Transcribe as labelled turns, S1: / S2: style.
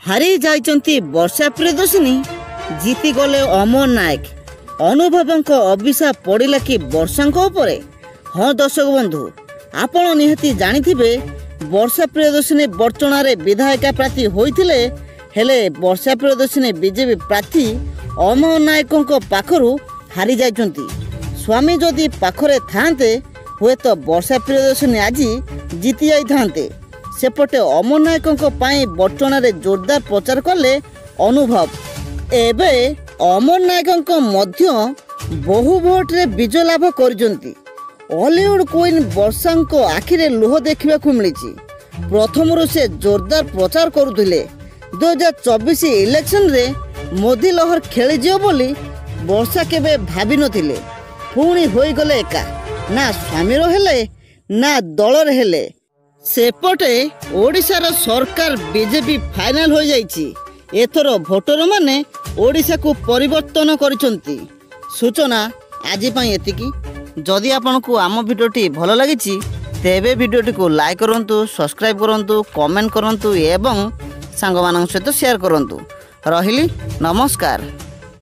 S1: हारी जाइचंती वर्षा प्रियदर्शिनी जीती गले अमर नायक अनुभवंक अभिशाप पड़िला कि वर्षांक उपरे। हाँ दर्शक बंधु आपण निहाती जानिथिबे वर्षा प्रियदर्शिनी बर्चणारे विधायिका प्रार्थी होइथिले हेले वर्षा प्रियदर्शिनी बीजेपी प्रार्थी अमर नायकों पाखरु हारी जाइचंती। स्वामी जदि पाखरे थांते हुए तो वर्षा प्रियदर्शिनी आज जीति जाई थांते। सेपटे अमर नायकों पाई बर्चणारे जोरदार प्रचार कले अनुभव। एबे अमर नायकों मध्य बहु भोट रे विजय लाभ करजंती। हॉलीवुड क्वीन वर्षांको आखिरे लुह देखा मिली। प्रथम से जोरदार प्रचार करुले 2024 इलेक्शन रे मोदी लहर खेली बोली वर्षा केबे भाभी नथिले। पुणी होई गले एका ना स्वामीर हेले ना दलर हेले। सेपटे ओडिशार सरकार बीजेपी फाइनल हो जाइछि। एथर भोटर माने ओडिशा को परिवर्तन करिसंती। सूचना आज पई एतिकी। जदि आपनको आम भिडियोटी भल लागिछि तेबे भिडियोटी को लाइक करंतु, सब्सक्राइब करंतु, कमेंट करंतु एवं सांग मानक सहित शेयर करंतु। रहिली नमस्कार।